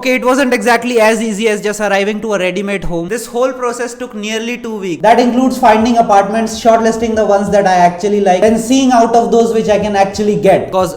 Okay, it wasn't exactly as easy as just arriving to a ready-made home. This whole process took nearly 2 weeks. That includes finding apartments, shortlisting the ones that I actually like, then seeing out of those which I can actually get. Because,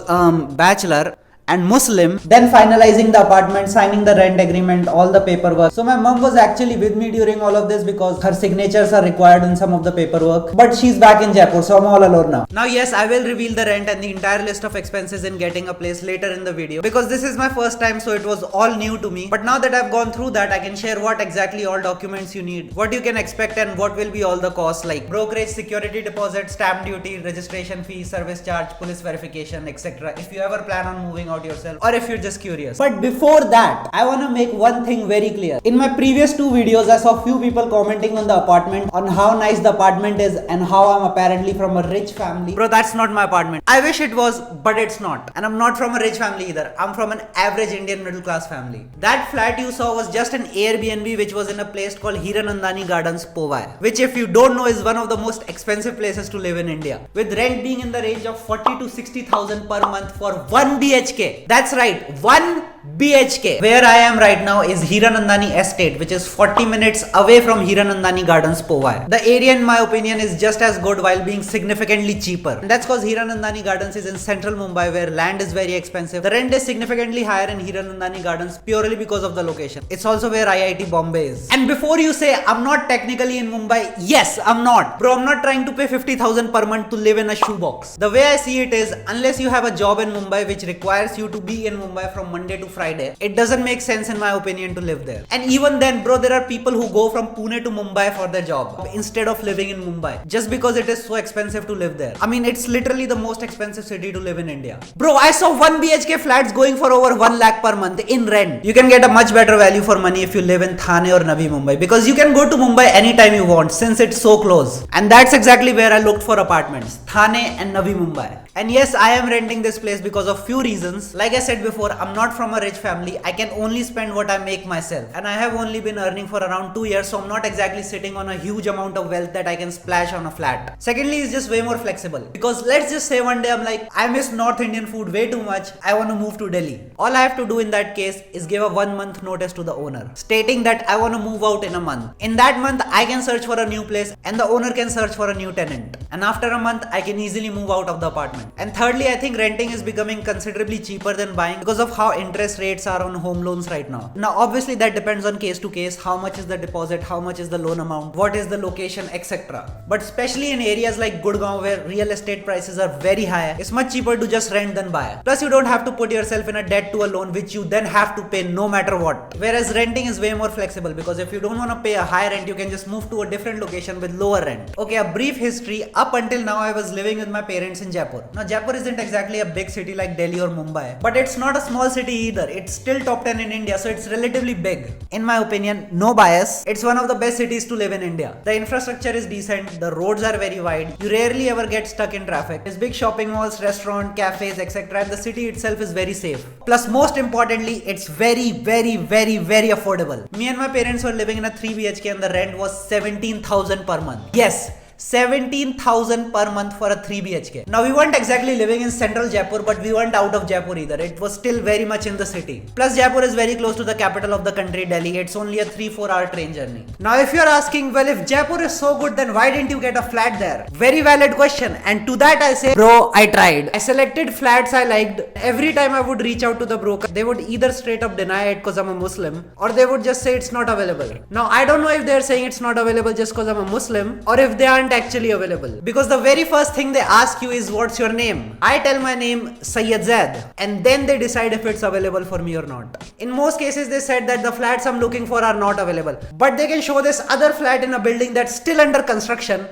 bachelor and Muslim, then finalizing the apartment, signing the rent agreement, all the paperwork. So my mom was actually with me during all of this because her signatures are required in some of the paperwork. But she's back in Jaipur, so I'm all alone now. Now yes, I will reveal the rent and the entire list of expenses in getting a place later in the video, because this is my first time, so it was all new to me. But now that I've gone through that, I can share what exactly all documents you need, what you can expect, and what will be all the costs like brokerage, security deposit, stamp duty, registration fee, service charge, police verification, etc. if you ever plan on moving out yourself, or if you're just curious. But before that, I want to make one thing very clear. In my previous 2 videos, I saw few people commenting on the apartment, on how nice the apartment is and how I'm apparently from a rich family. Bro, that's not my apartment. I wish it was, but it's not. And I'm not from a rich family either. I'm from an average Indian middle class family. That flat you saw was just an Airbnb which was in a place called Hiranandani Gardens, Powai, which if you don't know is one of the most expensive places to live in India, with rent being in the range of 40 to 60,000 per month for 1 BHK. That's right, 1 BHK. Where I am right now is Hiranandani Estate, which is 40 minutes away from Hiranandani Gardens, Powai. The area in my opinion is just as good while being significantly cheaper. And that's because Hiranandani Gardens is in central Mumbai, where land is very expensive. The rent is significantly higher in Hiranandani Gardens purely because of the location. It's also where IIT Bombay is. And before you say I'm not technically in Mumbai, yes, I'm not. Bro, I'm not trying to pay 50,000 per month to live in a shoebox. The way I see it is, unless you have a job in Mumbai which requires you to be in Mumbai from Monday to Friday, it doesn't make sense in my opinion to live there. And even then, bro, there are people who go from Pune to Mumbai for their job instead of living in Mumbai, just because it is so expensive to live there. I mean, it's literally the most expensive city to live in India. Bro, I saw 1 BHK flats going for over 1 lakh per month in rent. You can get a much better value for money if you live in Thane or Navi Mumbai, because you can go to Mumbai anytime you want since it's so close. And that's exactly where I looked for apartments, Thane and Navi Mumbai. And yes, I am renting this place because of few reasons. Like I said before, I'm not from a rich family. I can only spend what I make myself. And I have only been earning for around 2 years, so I'm not exactly sitting on a huge amount of wealth that I can splash on a flat. Secondly, it's just way more flexible. Because let's just say one day I'm like, I miss North Indian food way too much. I want to move to Delhi. All I have to do in that case is give a 1 month notice to the owner, stating that I want to move out in a month. In that month, I can search for a new place and the owner can search for a new tenant. And after a month, I can easily move out of the apartment. And thirdly, I think renting is becoming considerably cheaper than buying because of how interest rates are on home loans right now. Now, obviously that depends on case to case, how much is the deposit, how much is the loan amount, what is the location, etc. But especially in areas like Gurgaon, where real estate prices are very high, it's much cheaper to just rent than buy. Plus, you don't have to put yourself in a debt to a loan which you then have to pay no matter what. Whereas renting is way more flexible, because if you don't want to pay a high rent, you can just move to a different location with lower rent. Okay, a brief history. Up until now, I was living with my parents in Jaipur. Now, Jaipur isn't exactly a big city like Delhi or Mumbai, but it's not a small city either. It's still top 10 in India, so it's relatively big. In my opinion, no bias, it's one of the best cities to live in India. The infrastructure is decent, the roads are very wide, you rarely ever get stuck in traffic. There's big shopping malls, restaurants, cafes, etc. And the city itself is very safe. Plus, most importantly, it's very affordable. Me and my parents were living in a 3 BHK and the rent was 17,000 per month. Yes, 17,000 per month for a 3 BHK. Now, we weren't exactly living in central Jaipur, but we weren't out of Jaipur either. It was still very much in the city. Plus, Jaipur is very close to the capital of the country, Delhi. It's only a 3-4 hour train journey. Now, if you're asking, well, if Jaipur is so good, then why didn't you get a flat there? Very valid question. And to that I say, bro, I tried. I selected flats I liked. Every time I would reach out to the broker, they would either straight up deny it because I'm a Muslim, or they would just say it's not available. Now, I don't know if they're saying it's not available just because I'm a Muslim, or if they aren't actually available, because the very first thing they ask you is what's your name. I tell my name Sayyid Zaid, and then they decide if it's available for me or not. In most cases they said that the flats I'm looking for are not available, but they can show this other flat in a building that's still under construction.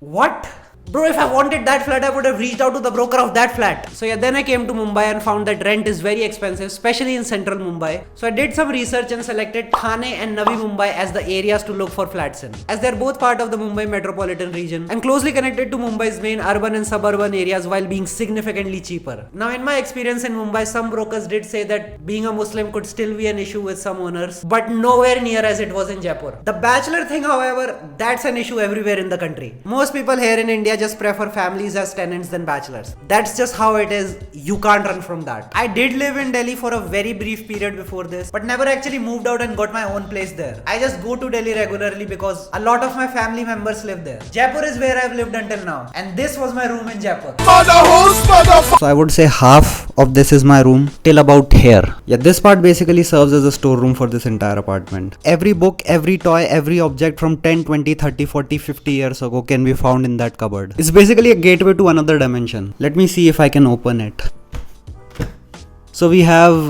What? Bro, if I wanted that flat, I would have reached out to the broker of that flat. So yeah, then I came to Mumbai and found that rent is very expensive, especially in central Mumbai. So I did some research and selected Thane and Navi Mumbai as the areas to look for flats in, as they're both part of the Mumbai metropolitan region and closely connected to Mumbai's main urban and suburban areas while being significantly cheaper. Now, in my experience in Mumbai, some brokers did say that being a Muslim could still be an issue with some owners, but nowhere near as it was in Jaipur. The bachelor thing, however, that's an issue everywhere in the country. Most people here in India just prefer families as tenants than bachelors. That's just how it is. You can't run from that. I did live in Delhi for a very brief period before this, but never actually moved out and got my own place there. I just go to Delhi regularly because a lot of my family members live there. Jaipur is where I've lived until now, and this was my room in Jaipur. So I would say half of this is my room till about here. Yeah, this part basically serves as a storeroom for this entire apartment. Every book, every toy, every object from 10, 20, 30, 40, 50 years ago can be found in that cupboard. It's basically a gateway to another dimension. Let me see if I can open it. So we have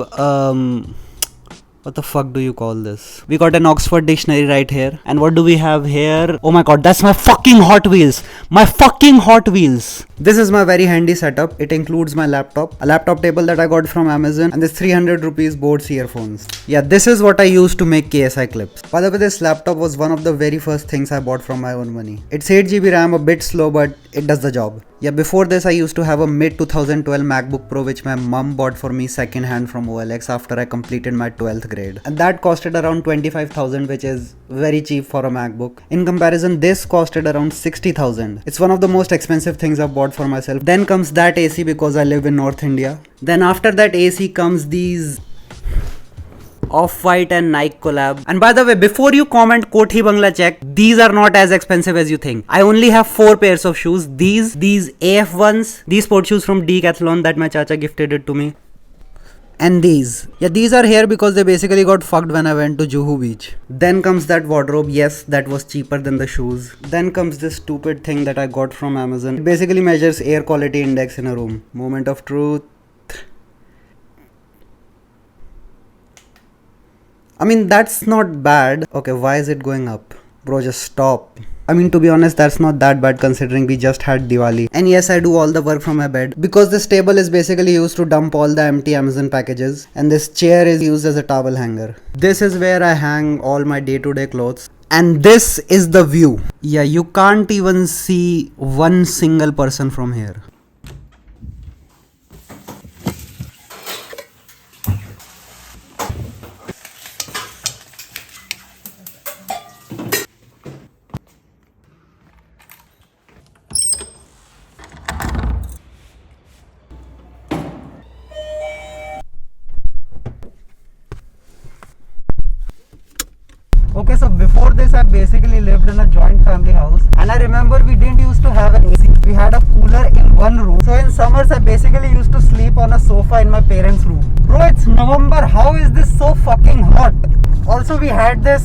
what the fuck do you call this? We got an Oxford dictionary right here. And what do we have here? Oh my god, that's my fucking Hot Wheels. My fucking Hot Wheels. This is my very handy setup. It includes my laptop, a laptop table that I got from Amazon, and this 300 rupees Boats earphones. Yeah, this is what I used to make KSI clips. By the way, this laptop was one of the very first things I bought from my own money. It's 8GB RAM, a bit slow, but it does the job. Yeah, before this I used to have a mid 2012 MacBook Pro which my mum bought for me second hand from OLX after I completed my 12th grade. And that costed around 25,000, which is very cheap for a MacBook. In comparison, this costed around 60,000. It's one of the most expensive things I've bought for myself. Then comes that AC because I live in North India. Then after that AC comes these Off-White and Nike collab. And by the way, before you comment Kothi Bangla check, these are not as expensive as you think. I only have 4 pairs of shoes. These AF ones, these sport shoes from Decathlon that my chacha gifted it to me. And these. Yeah, these are here because they basically got fucked when I went to Juhu Beach. Then comes that wardrobe. Yes, that was cheaper than the shoes. Then comes this stupid thing that I got from Amazon. It basically measures air quality index in a room. Moment of truth. I mean, that's not bad. Okay, why is it going up? Bro, just stop. I mean, to be honest, that's not that bad considering we just had Diwali. And yes, I do all the work from my bed. Because this table is basically used to dump all the empty Amazon packages. And this chair is used as a towel hanger. This is where I hang all my day-to-day clothes. And this is the view. Yeah, you can't even see one single person from here. Okay, so before this I basically lived in a joint family house, and I remember we didn't used to have an AC. We had a cooler in one room. So in summers I basically used to sleep on a sofa in my parents' room. Bro, it's November. How is this so fucking hot? Also, we had a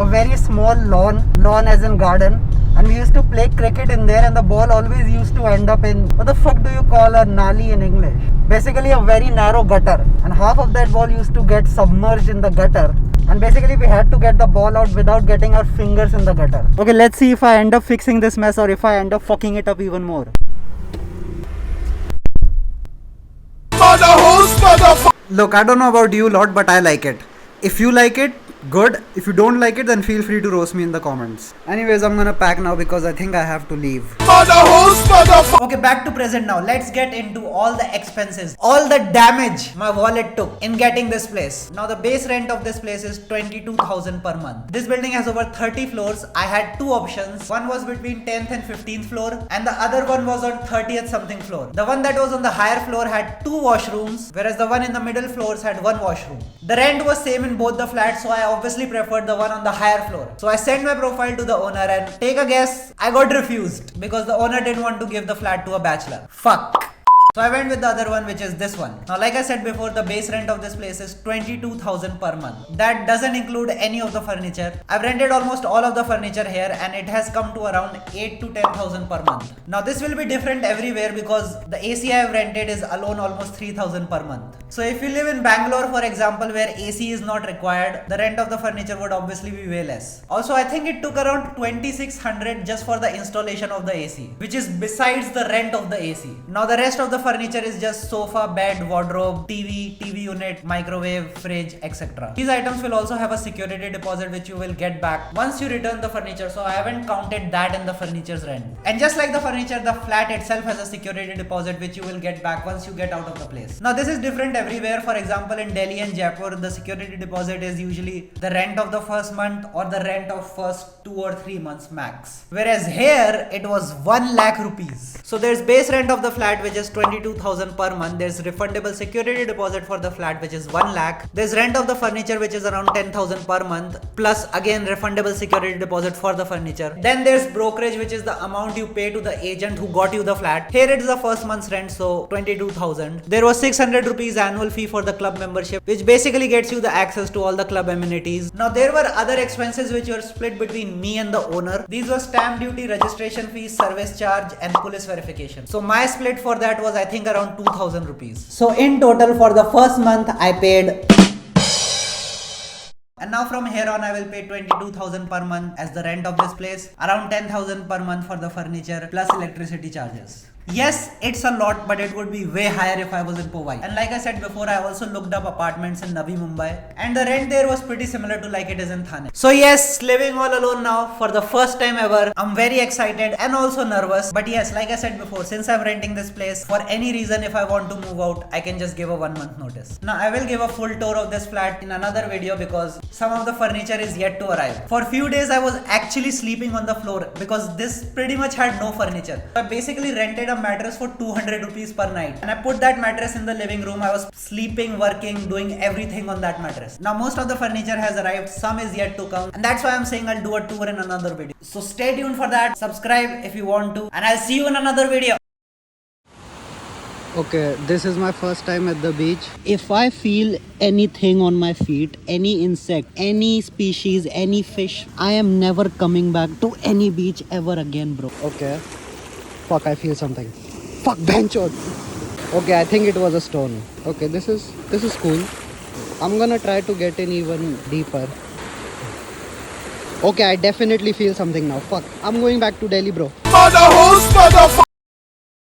very small lawn as in garden, and we used to play cricket in there, and the ball always used to end up in, what the fuck do you call a nali in English? Basically a very narrow gutter, and half of that ball used to get submerged in the gutter. And basically we had to get the ball out without getting our fingers in the gutter. Okay, let's see if I end up fixing this mess or if I end up fucking it up even more. Look, I don't know about you lot, but I like it. If you like it, good. If you don't like it, then feel free to roast me in the comments. Anyways, I'm gonna pack now because I think I have to leave. Okay, back to present now. Let's get into all the expenses, all the damage my wallet took in getting this place. Now the base rent of this place is 22,000 per month. This building has over 30 floors. I had 2 options. One was between 10th and 15th floor, and the other one was on 30th something floor. The one that was on the higher floor had 2 washrooms, whereas the one in the middle floors had 1 washroom. The rent was same in both the flats, so I obviously preferred the one on the higher floor. So I sent my profile to the owner, and take a guess, I got refused because the owner didn't want to give the flat to a bachelor. Fuck. So I went with the other one, which is this one. Now, like I said before, the base rent of this place is 22,000 per month. That doesn't include any of the furniture. I've rented almost all of the furniture here, and it has come to around 8 to 10,000 per month. Now this will be different everywhere because the AC I have rented is alone almost 3,000 per month. So if you live in Bangalore, for example, where AC is not required, the rent of the furniture would obviously be way less. Also, I think it took around 2,600 just for the installation of the AC, which is besides the rent of the AC. Now the rest of the furniture is just sofa, bed, wardrobe, TV unit, microwave, fridge, etc. These items will also have a security deposit which you will get back once you return the furniture, so I haven't counted that in the furniture's rent. And just like the furniture, the flat itself has a security deposit which you will get back once you get out of the place. Now this is different everywhere. For example, in Delhi and Jaipur, the security deposit is usually the rent of the first month or the rent of first 2 or 3 months max. Whereas here it was 1 lakh rupees. So there's base rent of the flat which is 22,000 per month. There's refundable security deposit for the flat which is 1 lakh. There's rent of the furniture which is around 10,000 per month, plus again refundable security deposit for the furniture. Then there's brokerage, which is the amount you pay to the agent who got you the flat. Here it's the first month's rent, so 22,000. There was 600 rupees annual fee for the club membership, which basically gets you the access to all the club amenities. Now there were other expenses which were split between me and the owner. These were stamp duty, registration fees, service charge and police verification. So my split for that was I think around 2,000 rupees. So in total for the first month I paid, and now from here on I will pay 22,000 per month as the rent of this place, around 10,000 per month for the furniture plus electricity charges. Yes, it's a lot, but it would be way higher if I was in Powai. And like I said before, I also looked up apartments in Navi Mumbai, and the rent there was pretty similar to like it is in Thane. So yes, living all alone now for the first time ever. I'm very excited and also nervous. But yes, like I said before, since I'm renting this place, for any reason if I want to move out, I can just give a 1 month notice. Now I will give a full tour of this flat in another video because some of the furniture is yet to arrive. For a few days I was actually sleeping on the floor because this pretty much had no furniture. I basically rented a mattress for 200 rupees per night, and I put that mattress in the living room. I was sleeping, working, doing everything on that mattress. Now most of the furniture has arrived, some is yet to come, and that's why I'm saying I'll do a tour in another video. So stay tuned for that, subscribe if you want to, and I'll see you in another video. Okay, this is my first time at the beach. If I feel anything on my feet, any insect, any species, any fish, I am never coming back to any beach ever again, bro. Okay. Fuck, I feel something. Fuck, benchot. Okay, I think it was a stone. Okay, this is cool. I'm gonna try to get in even deeper. Okay, I definitely feel something now. Fuck, I'm going back to Delhi, bro.